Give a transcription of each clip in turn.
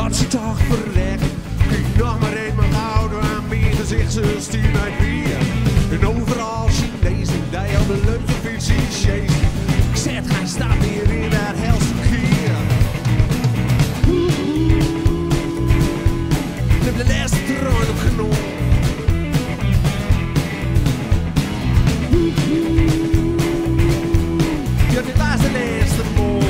dat ze toch verrekt. Kijk nog maar een mijn oude aan mijn gezicht, ze stuurt mij bier. En overal Chinezen, die op de luchtfiets chasen. Ik zet geen stap meer in dat helse keer. Neem de laatste trein op genoeg. Ja, dit was de laatste mol.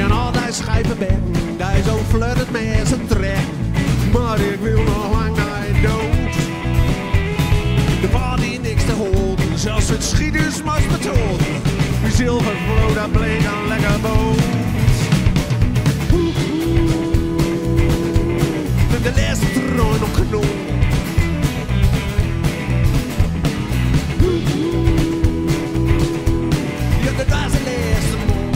En al die schijven bekken, die zo fluttert met zijn trek. Maar ik wil nog lang naar je dood. Er valt hier niks te houden, zelfs het schieters moest betonen. Die zilvervloot, dat bleek een lekker boot. De laatste trein op genoeg. Ja, dat was de laatste mol.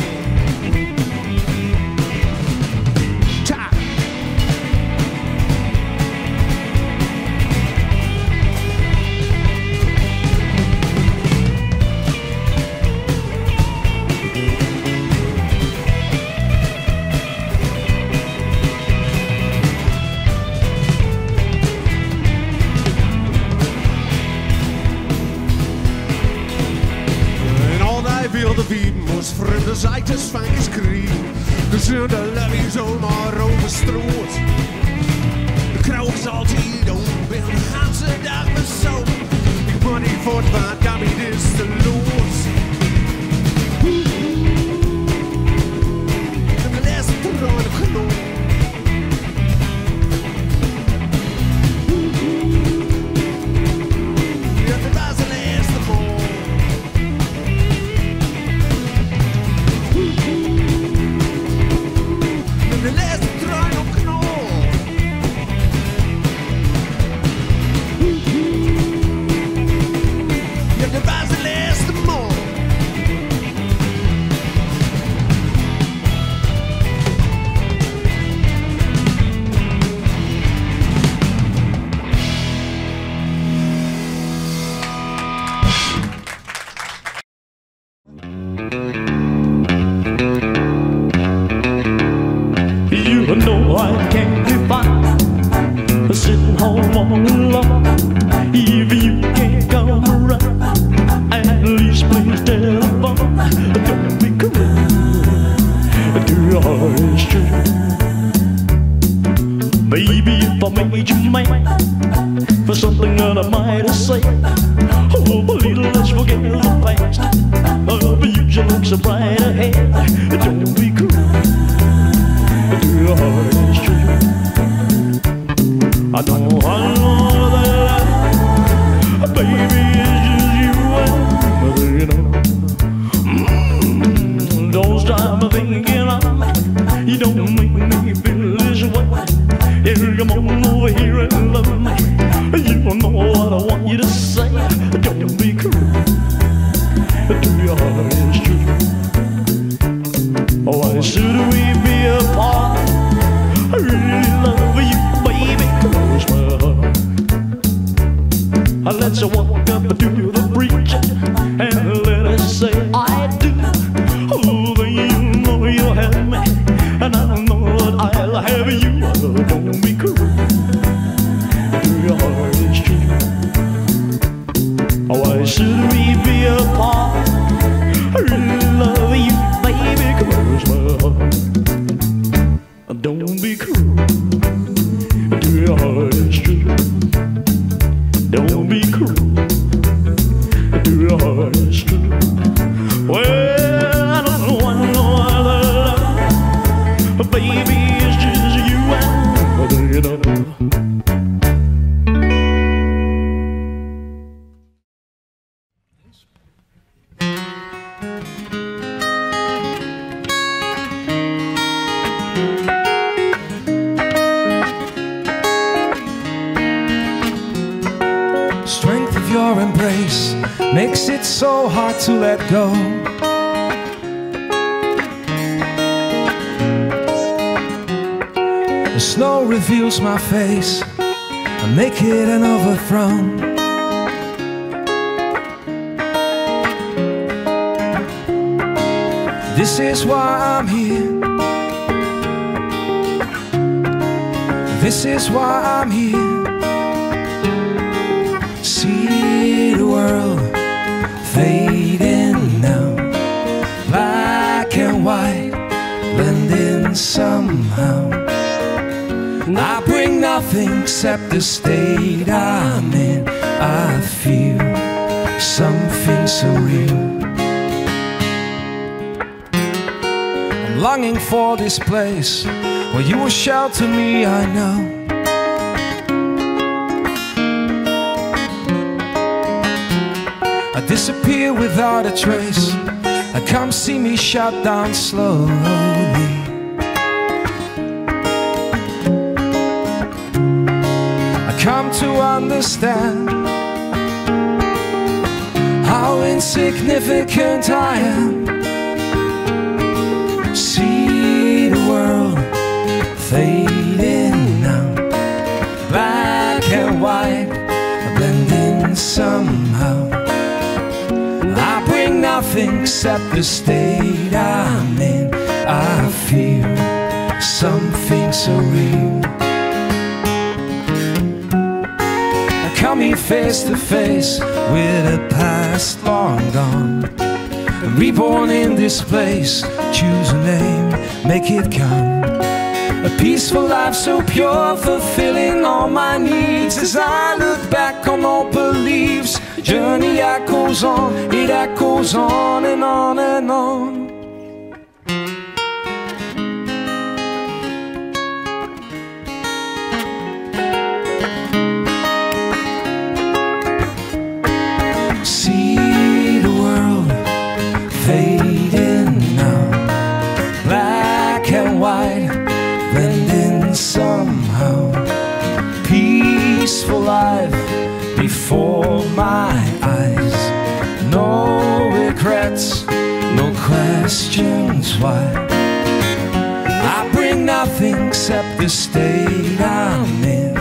Tja. Wilde wie moest vreemde zijtes van kriegen. De zullen levy zomaar overstroot. De kroeg is altijd open, ben de hele dag bezopen. Ik moet niet voortgaan, kan niet eens te lood. En de laatste trein op genoeg. Ja, dat was de laatste mol. De laatste trein op knol. Ja, dat was de laatste mol. You know I can't be fine sitting home all alone. If you can't come around, at least please telephone. Don't be cruel to your heart is true. Baby, if I made you mad for something that I might have said, oh, please let's forget the past. Oh, but you should look so bright ahead. Don't be cruel. Your heart is true. I know that baby, it's just you and me. Don't stop me thinking you don't make me feel this way. Yeah, come on over here and love me. You don't know what I want you to say. Don't be cruel. Your heart is true. Why should we be apart? I really love you, baby, close my heart. Let's walk up to the bridge and let us say I do. Oh, then you know you'll have me, and I know that I'll have you. Don't be cruel, your heart is true. Why should we be apart? I really love you, baby, close my heart. Don't be cruel to your heart is true. Don't be cruel to your heart is true. Well, I don't know other love, baby, it's just you and me. Strength of your embrace makes it so hard to let go. The snow reveals my face and make it an overthrown. This is why I'm here. This is why I'm here. See the world fading now, black and white blending somehow. I bring nothing except the state I'm in. I feel something surreal. I'm longing for this place where you will shelter me, I know. I disappear without a trace. I come see me shut down slowly. I come to understand how insignificant I am. See the world fading now, black and white blending somehow. I bring nothing except the state I'm in. I feel something surreal. I come here face to face with a past long gone, reborn in this place. Choose a name, make it count. A peaceful life so pure, fulfilling all my needs. As I look back on all beliefs, journey echoes on, it echoes on and on and on. See the world fading now, black and white blending somehow. Peaceful life before my eyes. No regrets, no questions why. I bring nothing except the state I'm in.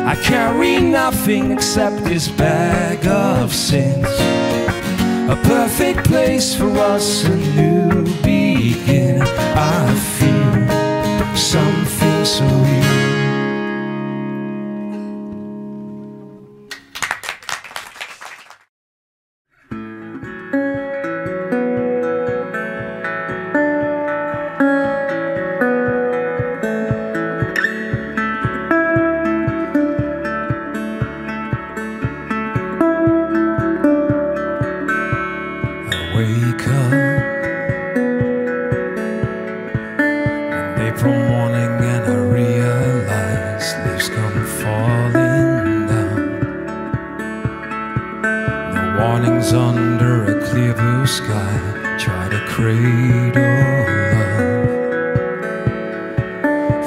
I carry nothing except this bag of sins. A perfect place for us, a new beginning. I feel something surreal. Wake up one April morning and I realize leaves come falling down. No warnings under a clear blue sky. Try to cradle love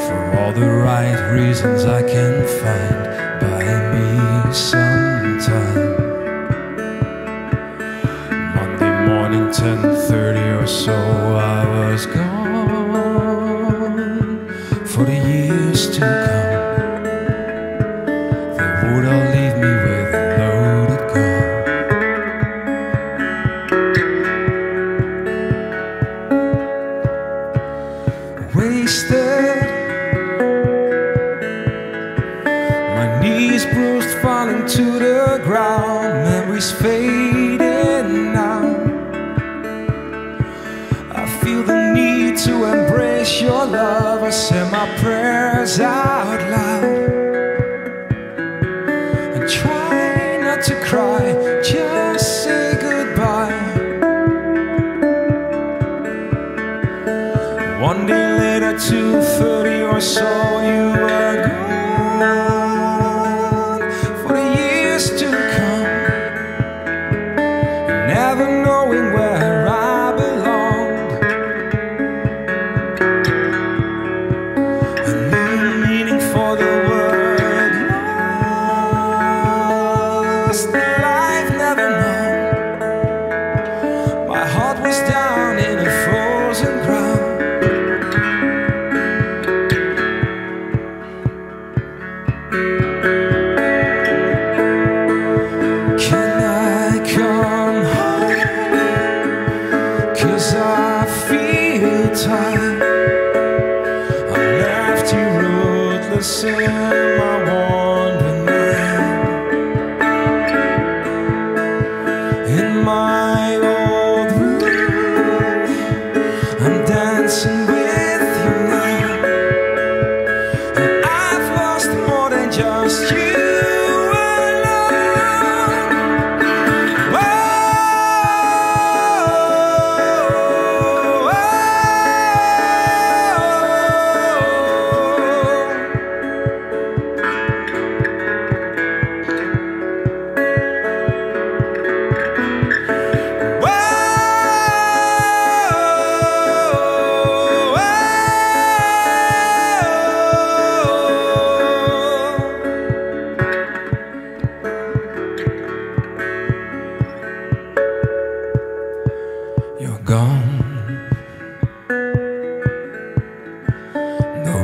for all the right reasons I can find. Buy me sometime. 10:30 or so I was gone. For the years to come, they would all leave me with a loaded gun. Wasted, my knees bruised, falling to the ground. Memories fading now. Feel the need to embrace your love. I say my prayers out loud and try not to cry, just say goodbye. One day later, 2:30 or so, you were gone. For the years to come, never knowing where I belong. Life never known. My heart was down in a frozen ground. rootless in my wandering mind. In my old room, I'm dancing with you now, and I've lost more than just you.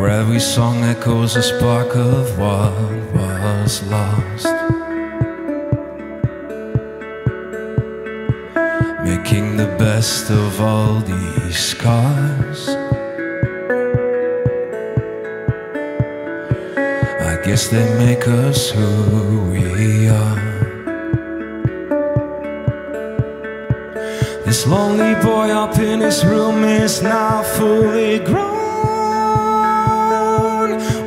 Every song echoes a spark of what was lost, making the best of all these scars. I guess they make us who we are. This lonely boy up in his room is now fully grown.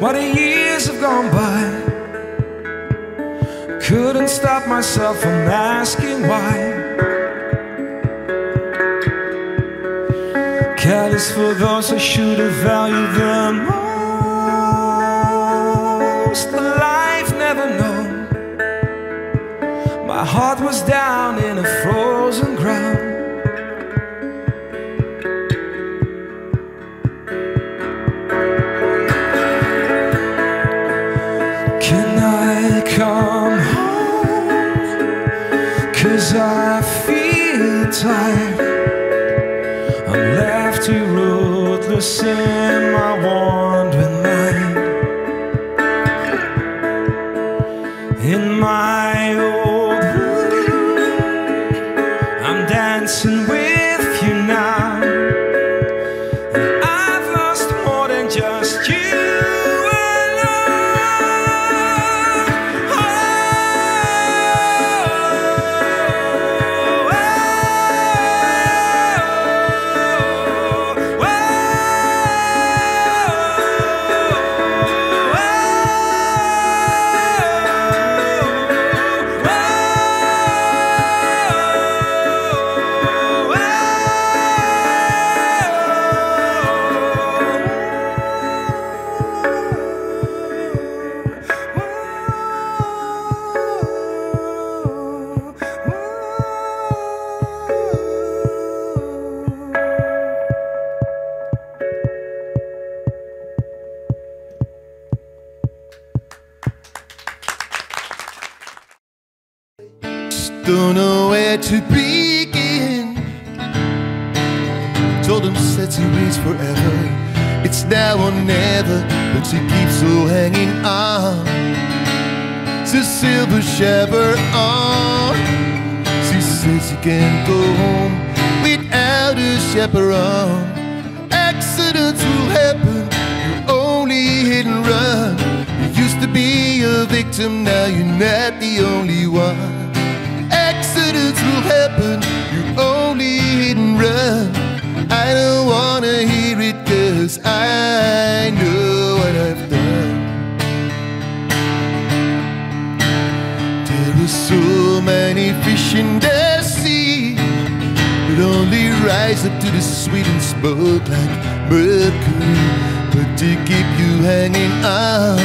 What the years have gone by, couldn't stop myself from asking why. Careless for those who should have valued the most. The life never known. My heart was down in a frozen ground. Come home, 'cause I feel tired. I'm left too rootless in my wandering mind. In my old room, I'm dancing with you now, and I've lost more than just you. Don't know where to begin. Told him said he waits forever. It's now or never, but she keeps so hanging on. The silver shabber on. She says you can't go home without a chaperone. Accidents will happen, you're only hit and run. You used to be a victim, now you're not the only one. Accidents will happen, you only hit and run. I don't wanna hear it, 'cause I know what I've done. There were so many fish in the sea, but only rise up to the sweet and smoke like mercury. But to keep you hanging on,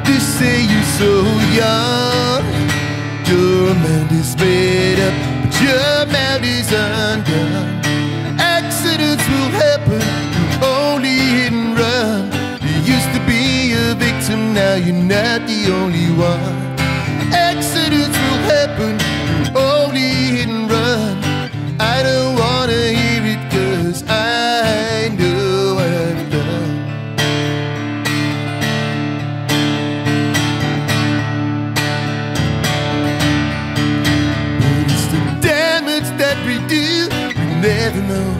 they say you're so young. Your mind is made up, but your mind is undone. Accidents will happen, you only hit and run. You used to be a victim, now you're not the only one. Accidents will happen, you only hit and run. I don't wanna hear it, 'cause I know what I've done. Never know.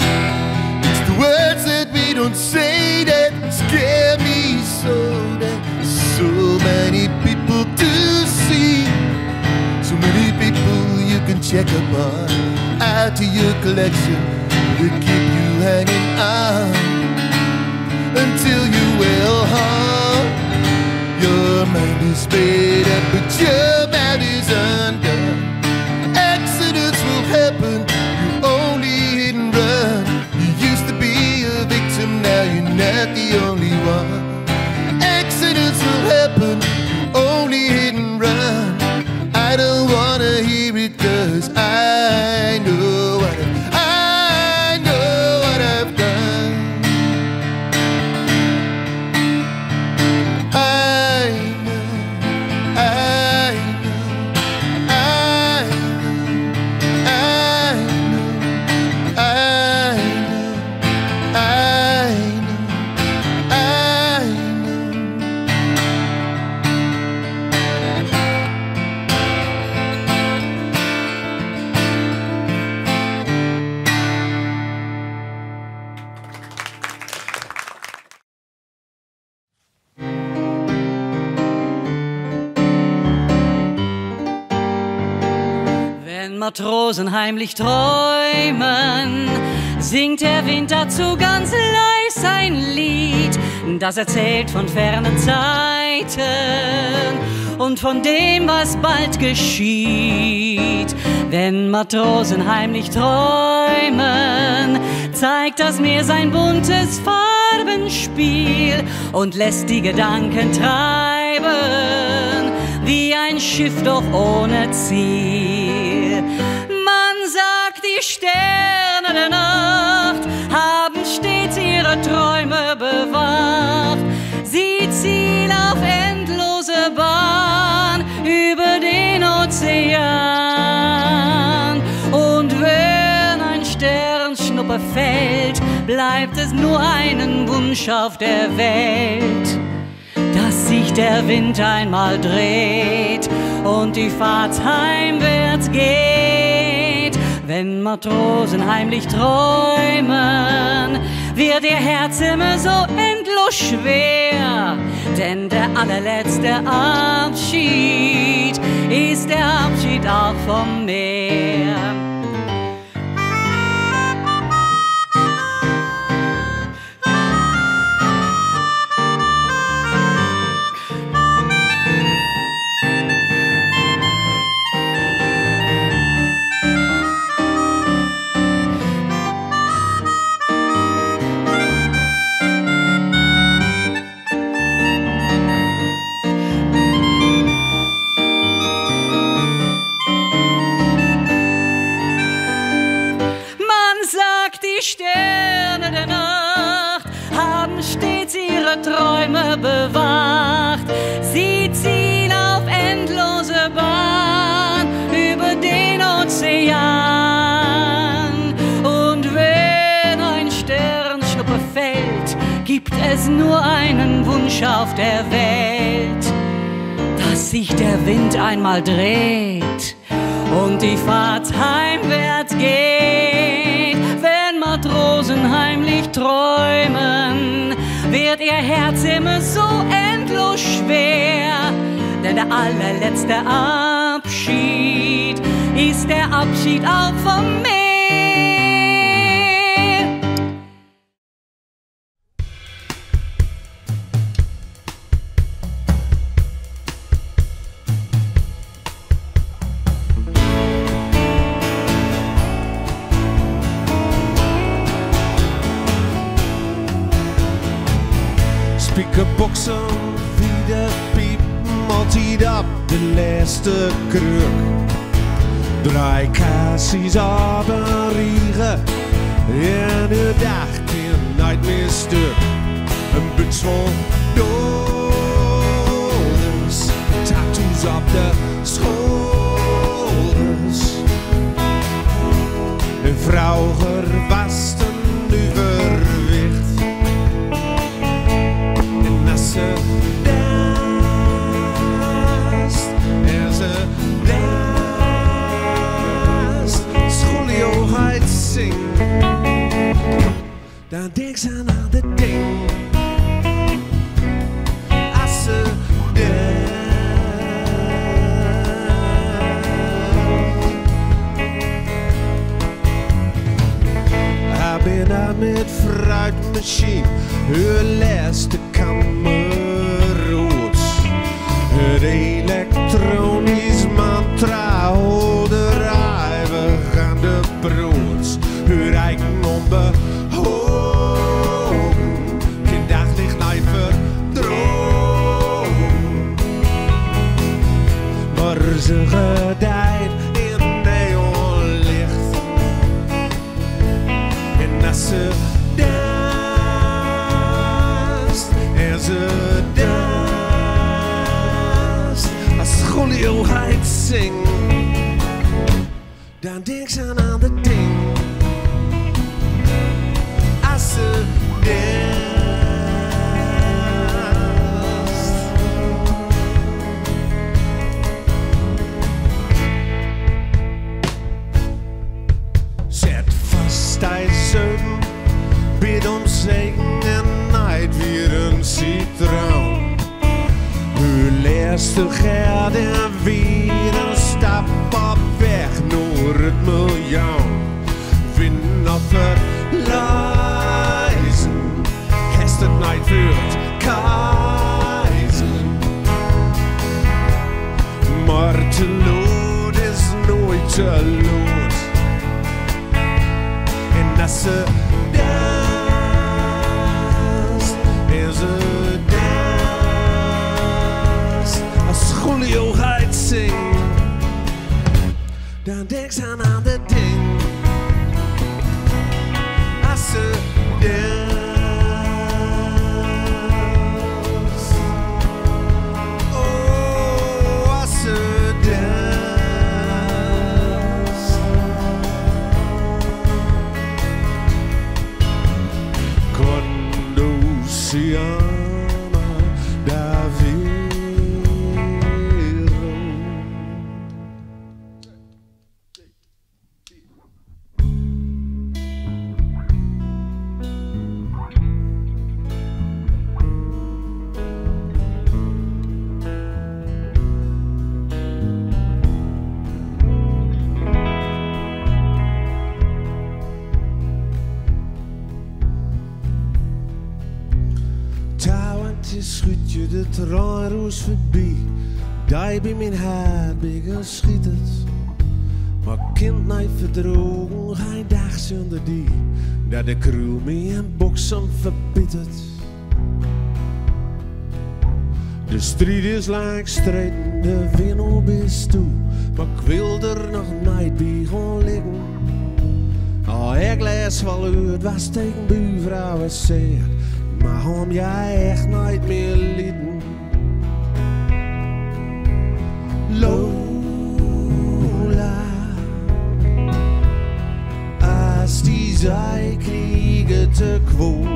It's the words that we don't say that scare me so. part out to your collection to keep you hanging on until you well hung. Your mind is made up, but your mouth is undone. Accidents will happen, you only hit and run. You used to be a victim, now you're not the only one. Accidents will happen, you only hit and run. I don't wanna hear it, 'cause I know what I've done. Matrosen heimlich träumen, singt der Wind dazu ganz leis ein Lied, das erzählt von fernen Zeiten und von dem, was bald geschieht. Wenn Matrosen heimlich träumen, zeigt das Meer sein buntes Farbenspiel und lässt die Gedanken treiben, wie ein Schiff doch ohne Ziel. Man sagt, die Sterne der Nacht haben stets ihre Träume bewacht. Sie ziehen auf endlose Bahn über den Ozean. Und wenn ein Sternschnuppe fällt, bleibt es nur einen Wunsch auf der Welt, dass sich der Wind einmal dreht und die Fahrt heimwärts geht. Wenn Matrosen heimlich träumen, wird ihr Herz immer so endlos schwer, denn der allerletzte Abschied ist der Abschied auch vom Meer. Sterne der Nacht haben stets ihre Träume bewacht. Sie ziehen auf endlose Bahn über den Ozean. Und wenn ein Sternschnuppe fällt, gibt es nur einen Wunsch auf der Welt, dass sich der Wind einmal dreht und die Fahrt heimwärts geht. Wenn Matrosen heimlich träumen, wird ihr Herz immer so endlos schwer, denn der allerletzte Abschied ist der Abschied auch vom Meer. Boksen, wieder piepen, altijd op de laatste kruk. 3 kassies op een riegen en een dag in nooit meer stuk. Een buts vol dollars, tattoos op de schouders. Een vrouw gewasten overwicht. Ze danst, en ze danst, schooljoigheid zingt. Dan denkt ze aan de ding, als ze danst. ze gedijt in neonlicht. En als ze danst, en ze danst, als Julio Heidt zingt, dan denk ze aan de ding. Als ze danst. Zet vast hij zeun, bid om zegen en nijd weer een citroen. Uw laatste gaat en weer een stap op weg naar het miljoen. Vind op het lijzen, heeft het nijd voor het keizen. Maar te lood is nooit te lood. En als ze danst, en ze danst, als Julio Heidt zingt, dan denk ze aan de ding. Als ze danst, oh, als ze danst. Conduciana Daviro. Schuurt je de traanroos voorbij, die bij mijn hart geschiet het. Maar kind niet verdrogen, geen dag zonder die, dat de crew me en boksen verbittert. De strijd is lang strijden, de wind is toe, maar ik wil er nog niet bij gaan liggen. Oh, ik lees wel uit was tegen buurvrouwen zegt, maar om jij echt nooit meer lieden. Lola, als die zij kriegen te kwoot.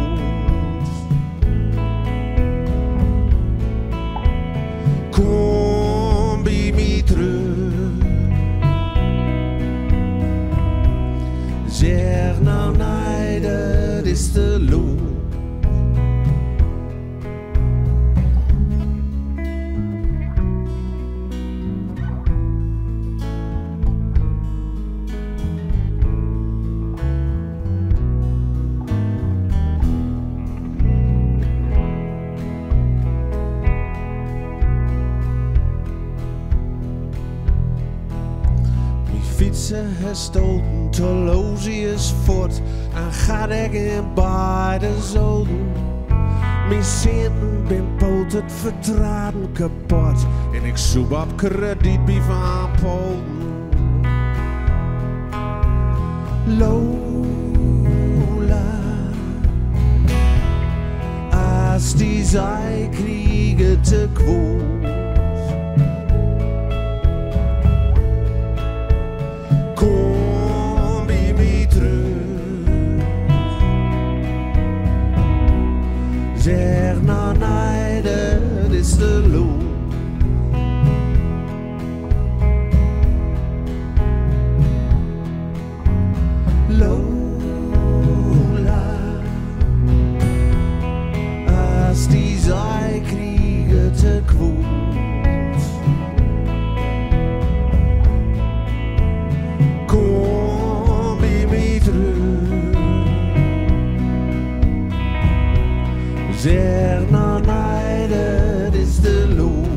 Kom bij mij terug. Zeg nou nee, dat is te lood. Fietsen gestoten, Tolozie is voort en gaat ik in beide zoden. Mijn centen ben poot het vertraden kapot en ik zoek op krediet bij Van Polen. Lola, als die zij kriegen te kwoot. Kom bij mij terug. Zeg nou nee, dat is te lood. Lola, als die zij kriegen te kwoot. Kom bij mij terug. Zeg nou nee, dat is te lood.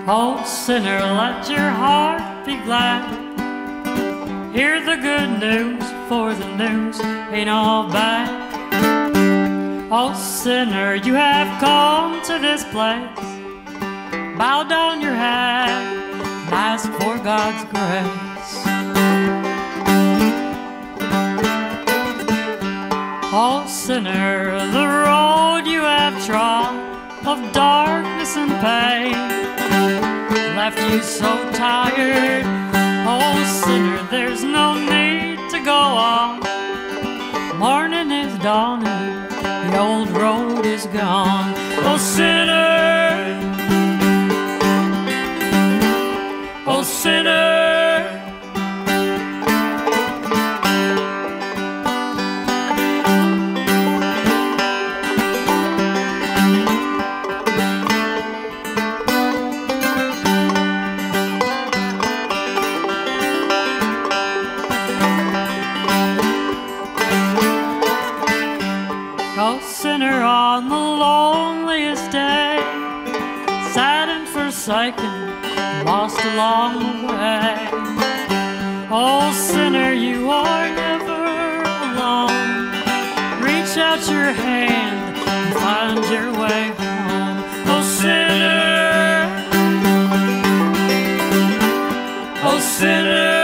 Oh, sinner, let your heart be glad. Hear the good news, for the news ain't all bad. Oh, sinner, you have come to this place. Bow down your head and ask for God's grace. Oh, sinner, the road you have trod of darkness and pain left you so tired. Oh, sinner, there's no need to go on. Morning is dawning, the old road is gone. Oh, sinner, oh, sinner. Oh, sinner, on the loneliest day, sad and forsaken, lost along the way. Oh, sinner, you are never alone. Reach out your hand and find your way home. Oh, sinner, oh, sinner.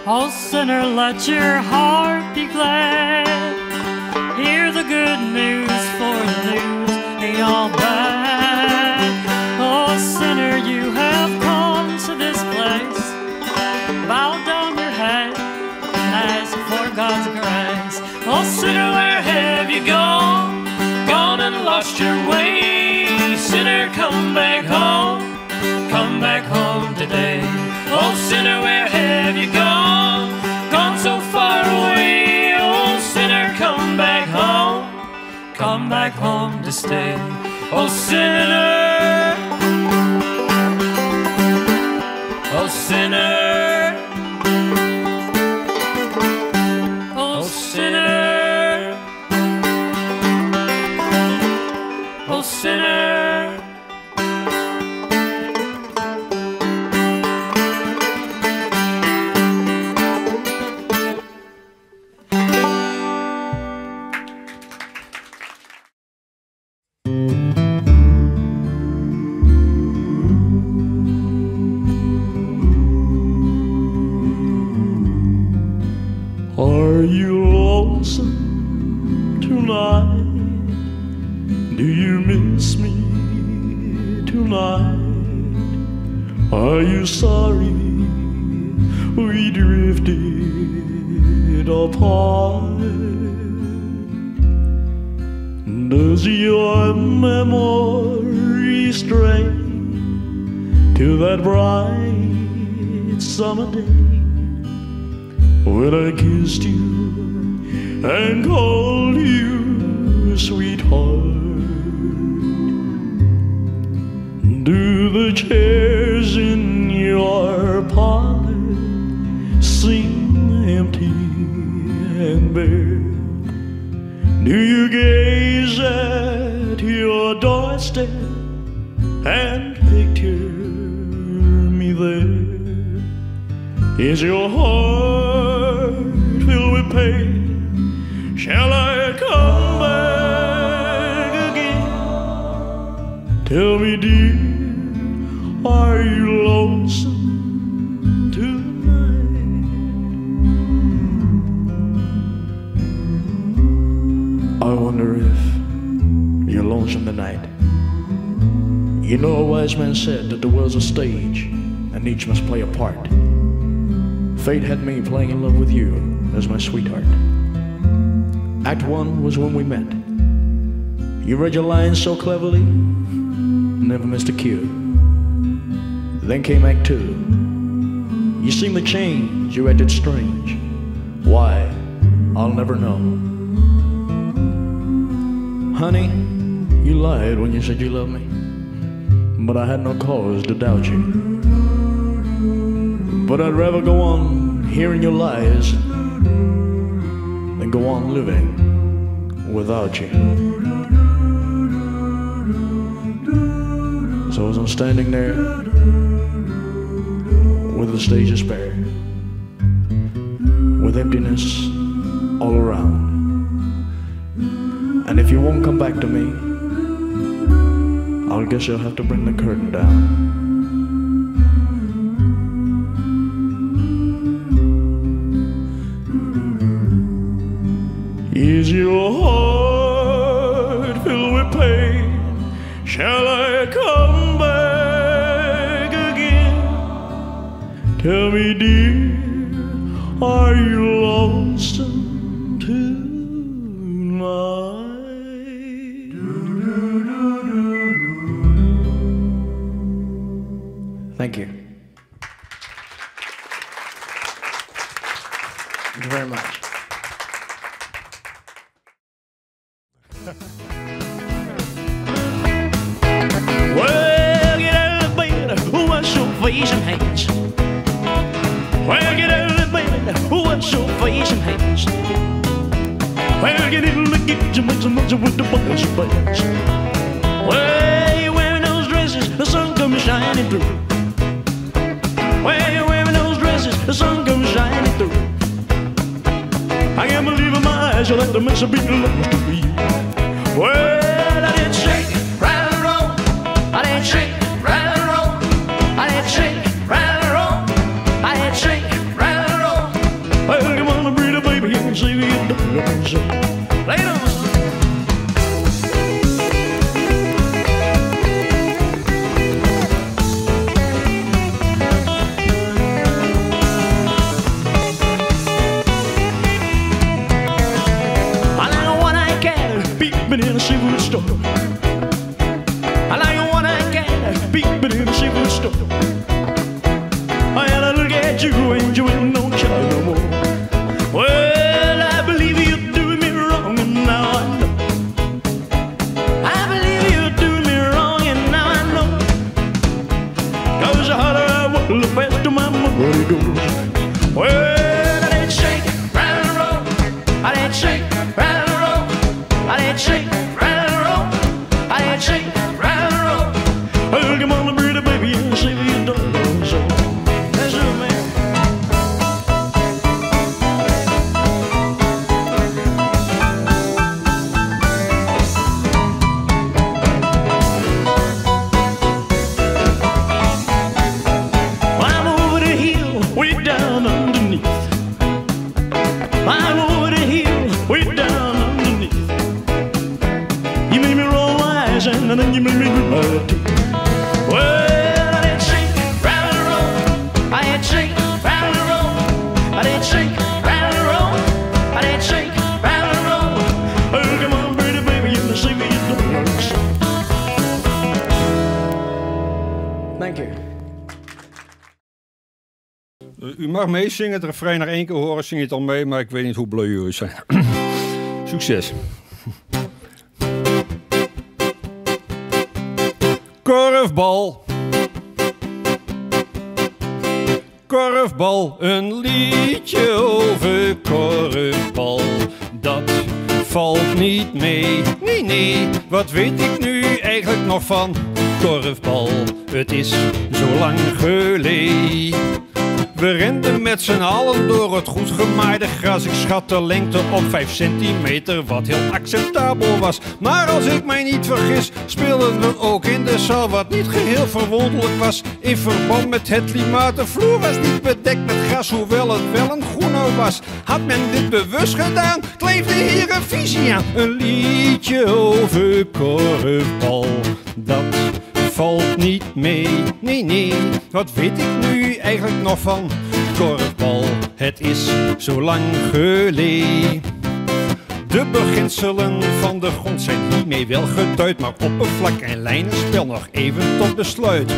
Oh, sinner, let your heart be glad. Hear the good news, for the news ain't all bad. Oh, sinner, you have come to this place. Bow down your head and ask for God's grace. Oh, sinner, where have you gone? Gone and lost your way. Sinner, come back home. Come back home today. Oh, sinner, where have you gone? Gone so far away. Oh, sinner, come back home. Come back home to stay. Oh, sinner. Oh, sinner. Oh, sinner. Oh, sinner. Are you lonesome tonight? Do you miss me tonight? Are you sorry we drifted apart? Does your memory stray to that bright summer day when I kissed you and called you sweetheart? Do the chairs in your parlor seem empty and bare? Do you gaze at your doorstep and picture me there? Is your heart filled with pain? Shall I come back again? Tell me, dear, are you lonesome tonight? I wonder if you're lonesome tonight. You know, a wise man said that the world's a stage and each must play a part. Fate had me playing in love with you as my sweetheart. Act 1 was when we met. You read your lines so cleverly, never missed a cue. Then came Act 2. You seemed to change, you acted strange. Why? I'll never know. Honey, you lied when you said you loved me, but I had no cause to doubt you. But I'd rather go on hearing your lies than go on living without you. So as I'm standing there with the stage to spare, with emptiness all around, and if you won't come back to me, I guess you'll have to bring the curtain down. Is your heart filled with pain? Shall I come back again? Tell me, dear, are you lonesome tonight? Thank you. Thank you very much. Well, get out of bed, wash your face and hands. Well, get out of bed, wash your face and hands. Well, get in the kitchen, make some lunch with the buttons and pans. Well, you're wearing those dresses, the sun comes shining through. Well, you're wearing those dresses, the sun comes shining through. I can't believe in my eyes, you'll have to make some people love to be. Well, I did shake, rattle, and roll. I did shake, rattle, and roll. I did shake, rattle, and roll. I did shake, rattle, and roll. Well, come on, breathe, baby, and see me in the dance. Lay it on. In a seafood store, I like a one-eyed cat peeping in a seafood store. I had a look at you and you ain't no child no more. Well, I believe you're doing me wrong and now I know. I believe you're doing me wrong and now I know. 'Cause the harder I work, the faster my money goes. Well, I did shake, rattle, and roll. I did shake, rattle, and roll. I did shake, rattle, and roll. I did shake, rattle, and roll. Oh, come on, pretty baby, and see me your dog. So that's it, man. I'm over the hill, way down underneath. I'm over the hill, way down underneath. You made me roll my eyes and then you made me grit my teeth. Well, I did shake, rattle, and roll. I did shake, rattle, and roll. I did shake, rattle, and roll. I did shake, rattle, and roll. Oh, come on, pretty baby, you can see me in the dance. Thank you. U mag meezingen, het refrein nog 1 keer horen, zing je het al mee, maar ik weet niet hoe bleu jullie zijn. Succes. Korfbal. Korfbal, een liedje over korfbal. Dat valt niet mee. Nee, nee, wat weet ik nu eigenlijk nog van korfbal? Het is zo lang geleden. We renden met z'n allen door het goed gemaaide gras. Ik schat de lengte op 5 centimeter, wat heel acceptabel was. Maar als ik mij niet vergis, speelden we ook in de zaal, wat niet geheel verwonderlijk was. In verband met het klimaat, de vloer was niet bedekt met gras, hoewel het wel een groene was. Had men dit bewust gedaan, kleefde hier een visie aan. Een liedje over korfbal, dat valt niet mee. Nee, nee, wat weet ik nu eigenlijk nog van korfbal? Het is zo lang geleden. De beginselen van de grond zijn hiermee wel geduid, maar oppervlak en lijnenspel nog even tot besluit.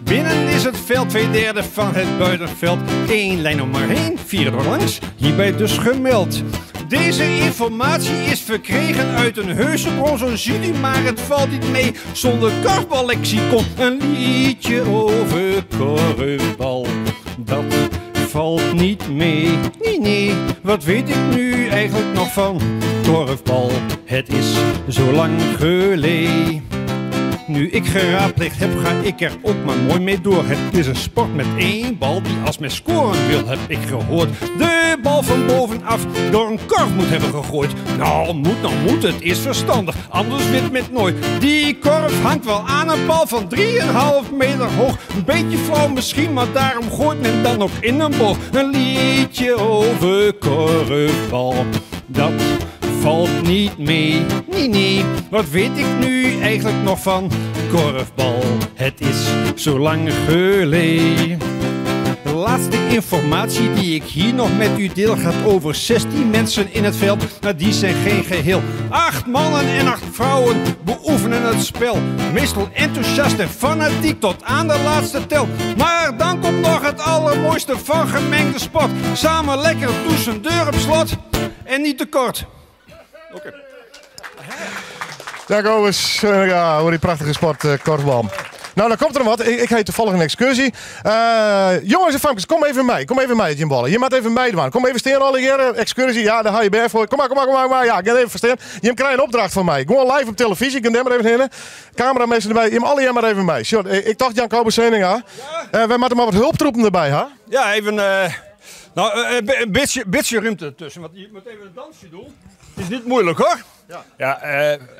Binnen is het veld 2/3 van het buitenveld. 1 lijn om maar heen, 4 er langs, hierbij dus gemeld. Deze informatie is verkregen uit een heuse bron, zo ziet u, maar het valt niet mee zonder korfballexicon. Een liedje over korfbal, dat valt niet mee. Nee, nee, wat weet ik nu eigenlijk nog van korfbal? Het is zo lang geleden. nu ik geraadpleegd heb, ga ik er ook maar mooi mee door. Het is een sport met één bal die als men scoren wil, heb ik gehoord. De bal van bovenaf door een korf moet hebben gegooid. Nou moet, het is verstandig, anders wint men nooit. Die korf hangt wel aan een bal van 3,5 meter hoog. Een beetje flauw misschien, maar daarom gooit men dan ook in een boog. Een liedje over korfbal, dat valt niet mee. Nee, wat weet ik nu eigenlijk nog van korfbal? Het is zo lang geleden. De laatste informatie die ik hier nog met u deel gaat over 16 mensen in het veld, maar die zijn geen geheel. 8 mannen en 8 vrouwen beoefenen het spel. Meestal enthousiast en fanatiek tot aan de laatste tel. Maar dan komt nog het allermooiste van gemengde sport. Samen lekker douchen, deur op slot en niet te kort. Oké. Daar gaan we ja, over die prachtige sport, korfbal. Nou, dan komt er nog wat. Ik heet toevallig een excursie. Jongens en famkes, kom even mee. Kom even mee, Jim Ballen. Je moet even meedoen. Kom even staan alle keer. Excursie, ja, daar ga je bij voor. Kom maar. Ja, ik ga even verstaan. Je krijgt een opdracht van mij. Gewoon live op televisie. Ik kan daar maar even heen. Cameramessen erbij. Je moet alle maar even mee. Sure, ik dacht Jan Kobus Zeninga. Wij moeten maar wat hulptroepen erbij, hè? Ja, even een beetje ruimte tussen. Want je moet even een dansje doen. Het is niet moeilijk, hoor. Ja.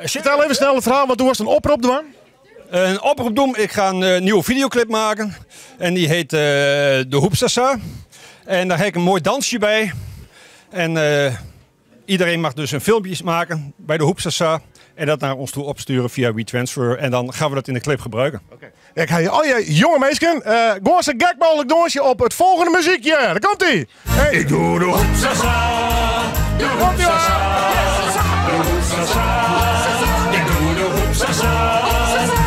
Vertel even snel het verhaal, want toen was een oproep doen. Een oproep doen. Ik ga een nieuwe videoclip maken. En die heet De Hoepsasa. En daar heb ik een mooi dansje bij. En iedereen mag dus een filmpje maken bij De Hoepsasa. En dat naar ons toe opsturen via WeTransfer. En dan gaan we dat in de clip gebruiken. Okay. Ik ga je al je jonge meisken gewoon zo gek mogelijk dansje op het volgende muziekje. Daar komt ie. Hey. Ik doe de hoepsasa, de hoepsasa, de hoepsasa. Ik doe de hoepsasa,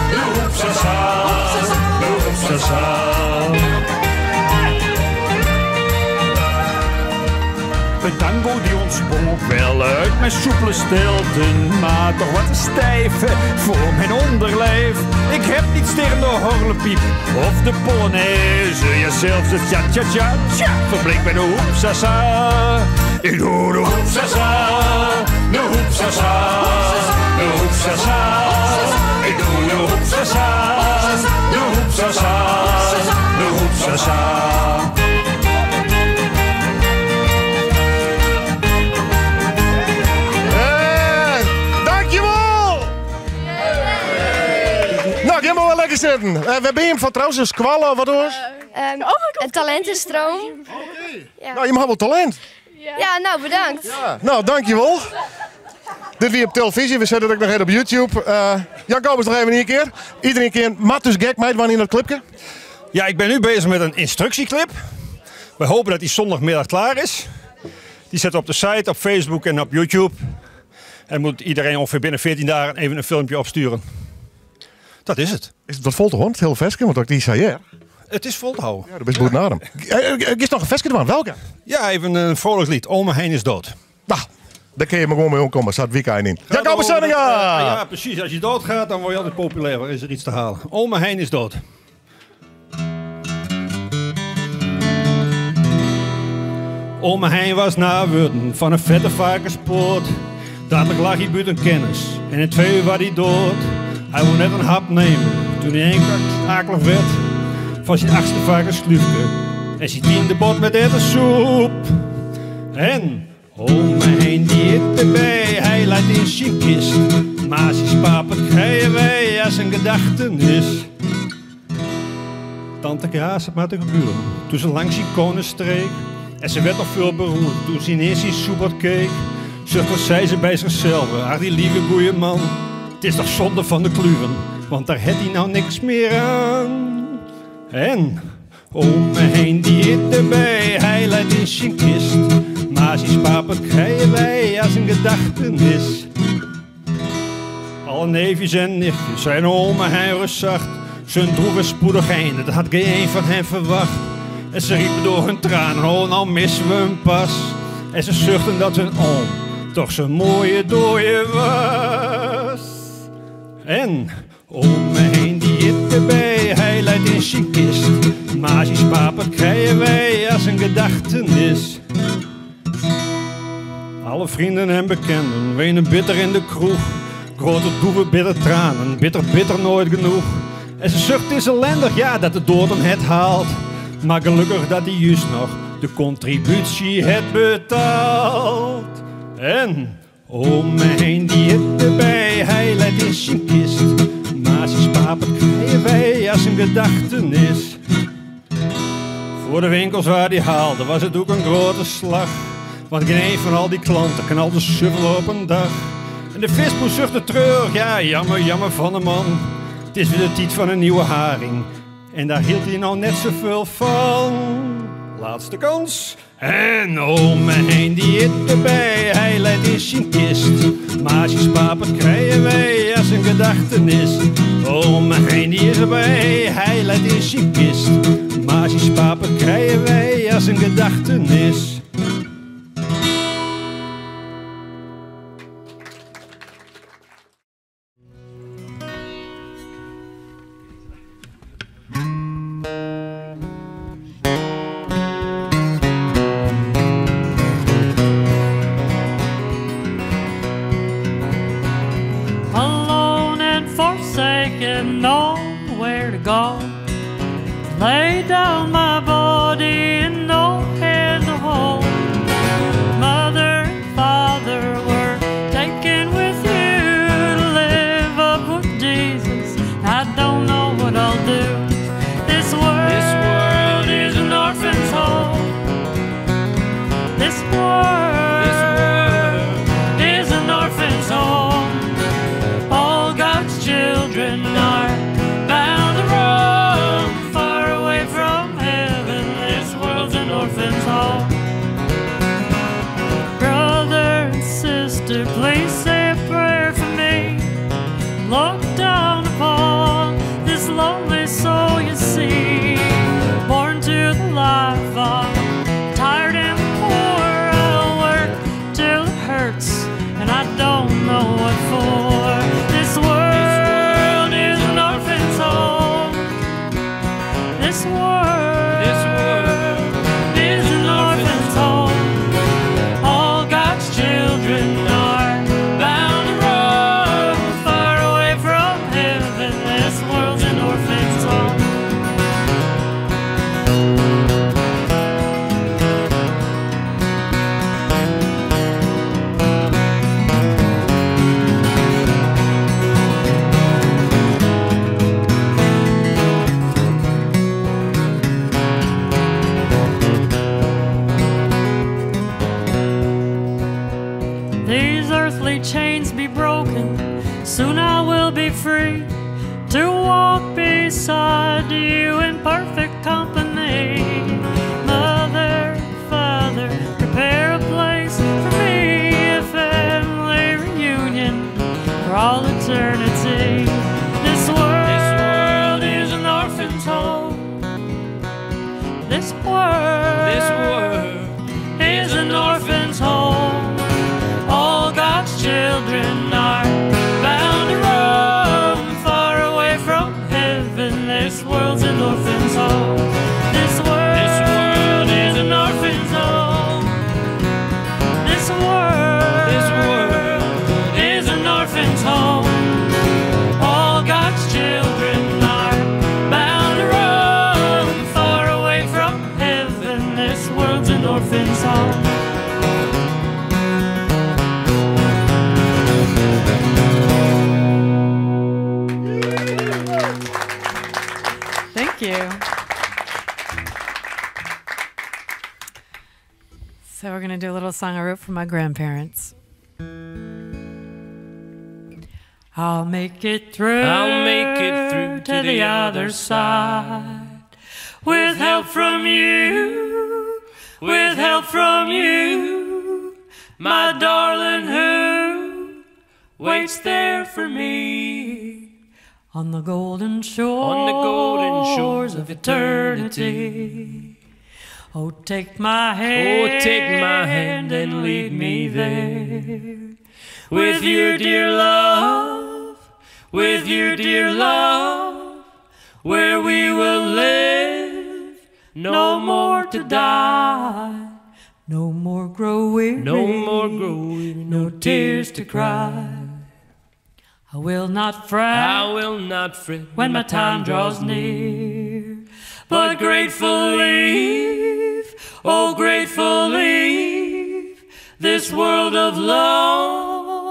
de hoepsasa, de hoepsasa. Een tango die ons sprong wel uit mijn soepele stelten, maar toch wat te stijf voor mijn onderlijf. Ik heb niets tegen de horlepiep of de polonaise, ja zelfs het tja-tja-tja-tja verbleek bij de hoepsasa. Ik doe de hoepsasa, de hoepsasa, de hoepsasa. Ik doe de hoepsasa, de hoepsasa, de hoepsasa. Je moet wel lekker zitten. We ben je van trouwens een squallen of wat hoor? Een talentenstroom. Ja. Nou, je mag wel talent. Ja, nou bedankt. Ja. Nou, dankjewel. Dit weer op televisie, we zetten het ook nog even op YouTube. Jan Kobus nog even een keer. Iedereen keer Mattus Gek, meid, wanneer in dat clipje? Ja, ik ben nu bezig met een instructieclip. We hopen dat die zondagmiddag klaar is. Die zetten we op de site, op Facebook en op YouTube. En moet iedereen ongeveer binnen 14 dagen even een filmpje opsturen. Dat is het. Is het wat vol te houden? Het hele vestje, want ook die zei ja. Het is vol te houden. Ja, dat is goed naar hem. Is nog een vestje te maken? Welke? Ja, even een vrolijk lied. Ome Hein is dood. Nou, daar kun je maar gewoon mee omkomen. Staat weekend in. Ja, Kobus Zeninga! Ja, precies. Als je doodgaat, dan word je altijd populair. Er is er iets te halen. Ome Hein is dood. Ome Hein was na Wurden van een vette varkenspoort. Dadelijk lag hij buiten kennis. En in 2 uur was hij dood. Hij wou net een hap nemen toen hij akelig werd van zijn 8e varkenskluifje en zijn 10e bot met ettersoep. En ome Hein die eet erbij, hij laat in zijn kist, maar zijn spapen krijgen wij als een gedachtenis. Tante Kaas had maar te gebeuren toen ze langs zijn konen streek en ze werd nog veel beroerd toen ze ineens zijn soepert keek. Zuchtig zei ze bij zichzelf, ach die lieve goeie man. Het is toch zonde van de kluwen, want daar heeft hij nou niks meer aan. En ome Hein die eet erbij, hij leidt in zijn kist, maar zijn spapen krijgen wij als een gedachtenis. Alle neefjes en nichtjes zijn ome Hein rustzacht, zijn droef en spoedig einde, dat had geen een van hen verwacht. En ze riepen door hun tranen, oh nou missen we hem pas. En ze zuchten dat hun oom toch zo'n mooie dooie was. En ome Hein die eet erbij, hij leidt in zijn kist, maar zijn spapen krijgen wij als een gedachtenis. Alle vrienden en bekenden wenen bitter in de kroeg. Grote droeve bitter tranen, bitter, bitter nooit genoeg. En ze zucht is ellendig, ja, dat de dood hem het haalt. Maar gelukkig dat hij juist nog de contributie het betaalt. En om me heen die het erbij, hij leidt in zijn kist. Maar zijn spaap het krijgen wij als een gedachtenis. Voor de winkels waar die haalde was het ook een grote slag. Want geen een van al die klanten kan al de suffel op een dag. En de visboer zuchtte treurig, ja jammer, jammer van de man. Het is weer de tijd van een nieuwe haring. En daar hield hij nou net zoveel van. Laatste kans. En om me heen die het erbij, hij leidt in zijn kist. Maar zijn spapen krijgen wij als een gedachtenis. Om me heen die is erbij, hij leidt in zijn kist. Maar zijn spapen krijgen wij als een gedachtenis. Nowhere to go. Lay down my body and no hand to hold. Mother and father were taken with you to live up with Jesus. I don't know what I'll do. This world is an orphan's home. This world is an orphan's home. All God's children are bound to roam far away from heaven. This world's an orphan's home. Brother and sister, please say a prayer for me. Look down upon this lonely soul you see. Born to the life of tired and poor. I'll work till it hurts and I don't know what for. This world is an orphan's home. This world is an orphan's home. All God's children are bound to roam far away from heaven. This world's an orphan's home. These earthly chains be broken, soon I will be free to walk beside you in perfect company. Mother, Father, prepare a place for me, a family reunion for all eternity. This world is an orphan's home. This world is an orphan's home. All God's children are bound to roam far away from heaven. This world's an orphan's home. This world is an orphan's home. This world is an orphan's home. All God's children are bound to roam far away from heaven. This world's an orphan's home. Thank you. So we're going to do a little song I wrote for my grandparents. I'll make it through to the other side with help from you, with help from you, my darling who waits there for me on the golden shores of eternity. Oh, take my hand and lead me there with your dear love, with your dear love, where we will live, no more to die, no more grow weary, no tears to cry. I will not fret when my time draws near, but grateful leave, oh grateful leave, this world of loneliness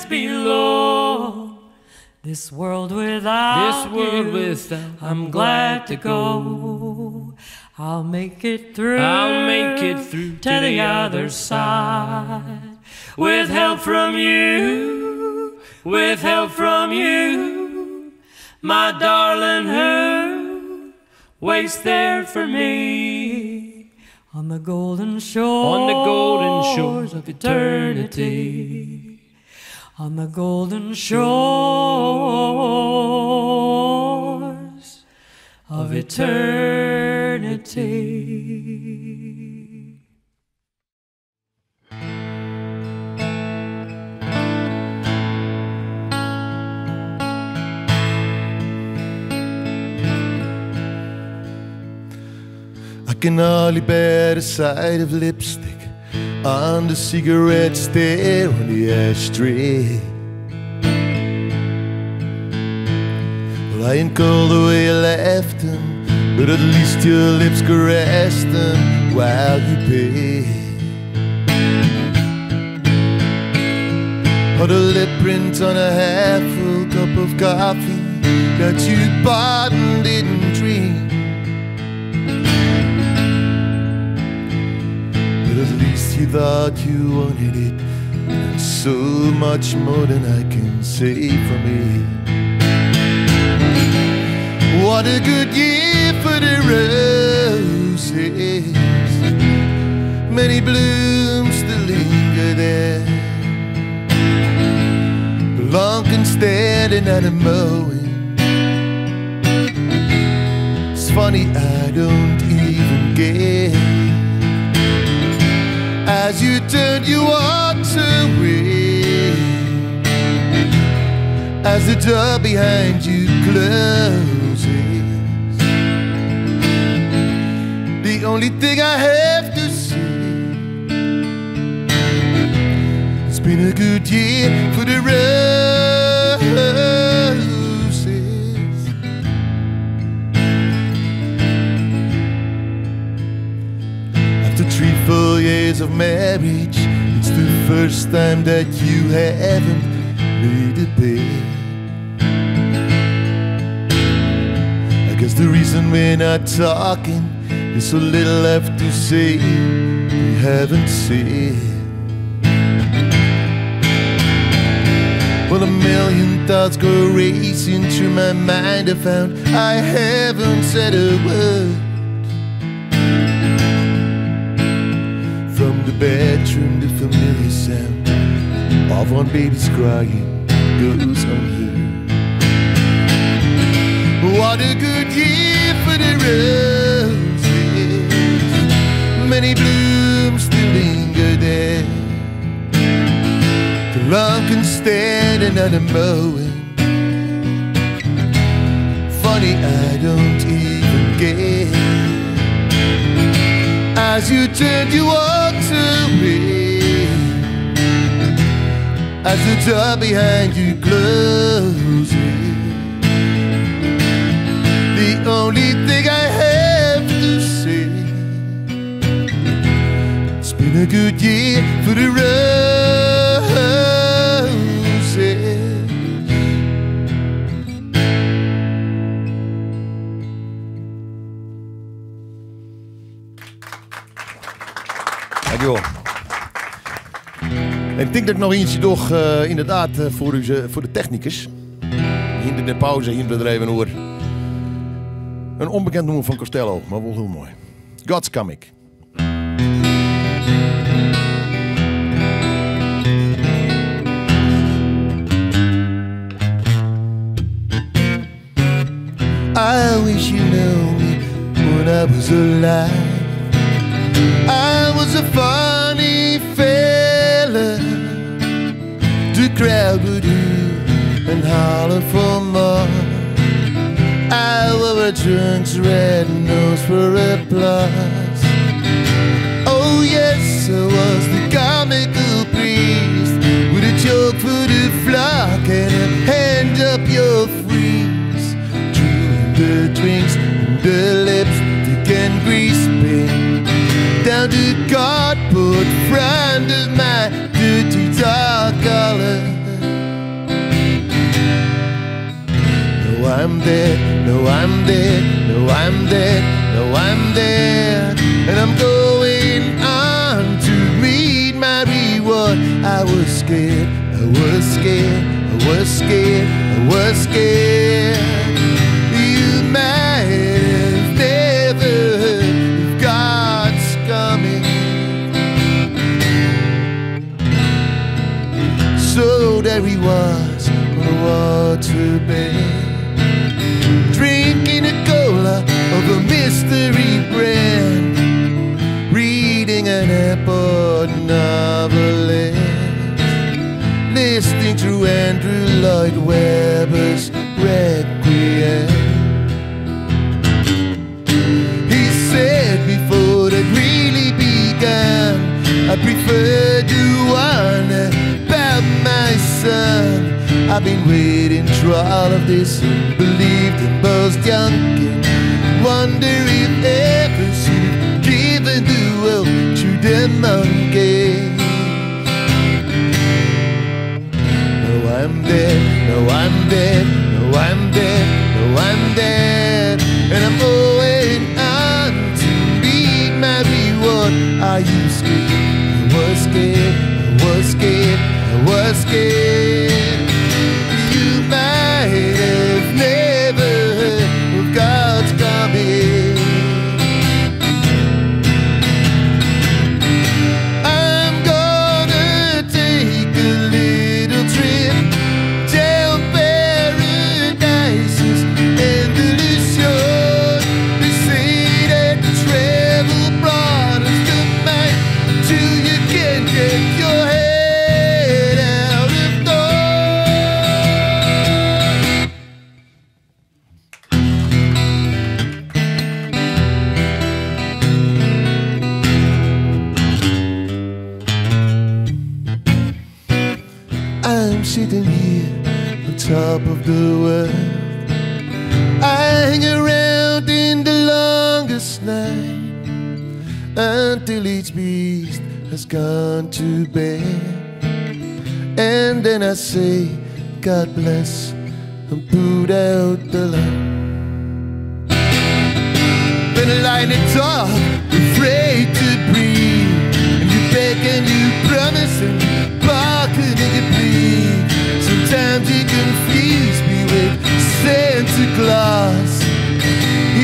below. This world without you, I'm glad to go. I'll make it through to the other side. With help from you, my darling, who waits there for me on the golden shores of eternity. On the golden shores of eternity. I can hardly bear the sight of lipstick on the cigarette stare on the ashtray. Well, I ain't cold the way you left them, but at least your lips caressed them while you pay. Or the lip print on a half-full cup of coffee that you bought and didn't drink. At least you thought you wanted it, and so much more than I can say for me. What a good year for the roses. Many blooms still linger there, long and standing at a mowing. It's funny, I don't even care. As you turn, you walked away, as the door behind you closes. The only thing I have to say, it's been a good year for the roses. After 3-4 years of marriage, it's the first time that you haven't made a bed. I guess the reason we're not talking is so little left to say we haven't said. Well, a million thoughts go racing through my mind. I found I haven't said a word. From the bedroom, the familiar sound of one baby's crying goes unheard. What a good year for the roses. Many blooms still linger there, the long and standing at a mowing. Funny, I don't even care. As you turned, you walked away, as the door behind you closes. The only thing I have to say, it's been a good year for the roses. Dankjewel. Ik denk dat ik nog eentje toch inderdaad voor de technicus. In de pauze, in het bedrijf hoor. Een onbekend nummer van Costello, maar wel heel mooi. God's Coming. I wish you knew me when I was alive. I was a funny fella. The crowd would hoo and holler for more. I wore a drunk's red nose for applause. Oh yes, I was the comical priest with a joke for the flock and the lipstick and grease pen, down to cardboard front of my dirty dark color. No, I'm dead, no, I'm dead, no, I'm dead, no, I'm dead, and I'm going on to meet my reward. I was scared, I was scared, I was scared, I was scared. You might have never heard of God's coming. So there he was on the waterbed, drinking a cola of a mystery brand, reading an airport novelette, listening to Andrew Lloyd Webber's Requiem. He said before it really began, I prefer to warn about my son. I've been waiting through all of this and believed in Buzz Duncan. Wonder if ever you've given the world to the monkey. No, I'm dead, no, I'm dead, no, I'm dead, no, I'm dead, and I'm going on to meet my reward. Are you scared? I was scared, I was scared, I was scared. You might have never heard of God's coming. I'm gonna take a little trip down Paradise's endless shore. They say that travel brought us to mind till you can get your head out of door. I'm sitting here on top of the world. I hang around in the longest night until each beast has gone to bed. And then I say, God bless, and put out the light. When I lie in the dark, afraid to breathe, and you beg and you promise and you bark and you plead. Sometimes you confuse me with Santa Claus.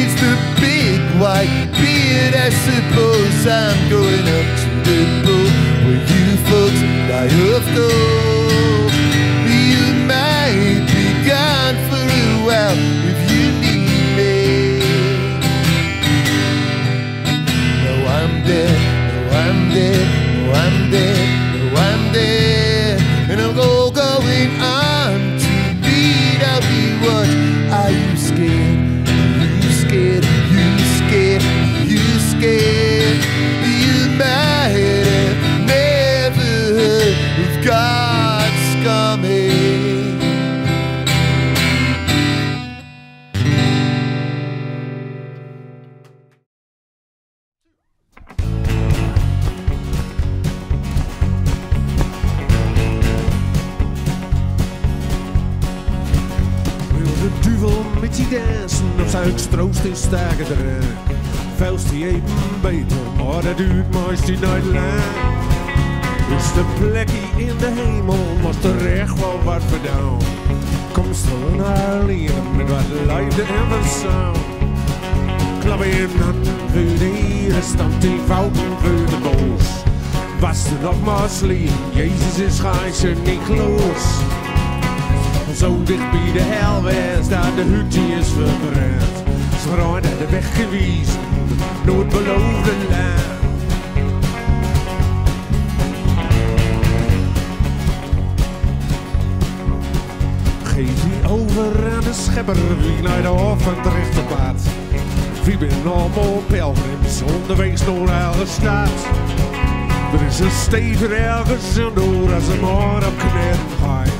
It's the big white beard, I suppose. I'm going up to the boat where you folks die of cold. You might be gone for a while if you need me. No, I'm dead, no, I'm dead, no, I'm dead, no, I'm dead, and I'm going on to meet our reward. Are you scared? Are you scared? You scared? You scared? You might have never heard of God's coming. Wil de duivel met je dansen op zijn stroost in sterke drank. Vuilst die even beter, maar dat duurt meest niet lang. Is de plekje in de hemel, maar terecht wel wat verdaan. Kom stil naar leven met wat liefde en verzaam. Klap in handen voor de Heer, stamt die fouten voor de boos. Was er nog maar slim, Jezus is gijzer niet los. Zo dicht bij de hel was, dat de hutje is verbrand. Zwaar naar de weg gewezen, nooit beloofde land. Geef die over aan de schepper, wie naar de hof en terecht op pad. Wie ben allemaal pelgrims, onderwegs door elke stad. Er is een stever ergens en door als een maar op kneden gaat.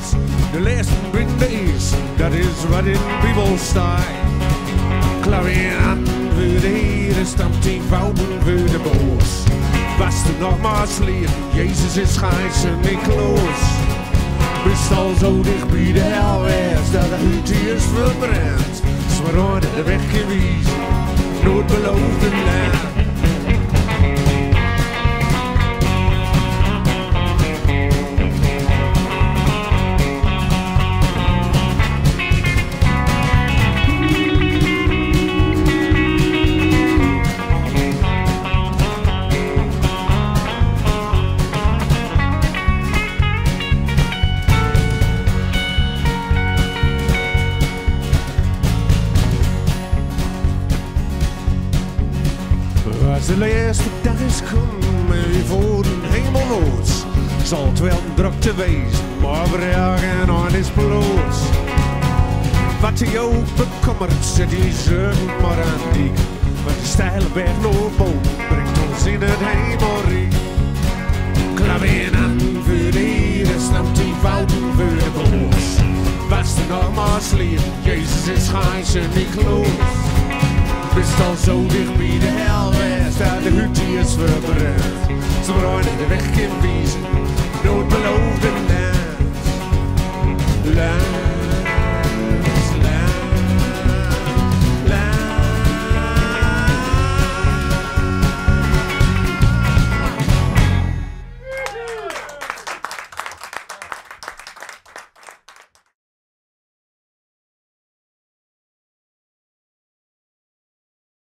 De laatste brengt de eerste, dat is wat in de Bijbel staat. Klaar weer aan voor de Heer, stamt eenvoudig voor de boos. Was er nog maar leven, Jezus is schijnse Nikolaas. Bist al zo dicht bij de hel wees, dat de hut is verbrand. Zwaar de weg gewezen, nooit beloofde land. Als de laatste dag is komen voor een hemelnood, zal het wel een drukte wezen, maar we reagen aan is bloos. Wat je ook bekommert, zet die zorgen maar aan dik. Want de steile berg naar boven brengt ons in het hemelrijk. Klaveren voor de Heer, snapt eenvoudig voor de boos. Was er nog maar leven, Jezus is schijnse Nikolaas. Bist al zo dicht bij de hel wees, dat de hut is verbrand. Ze bruinen de weg in wiezen, nooit beloofde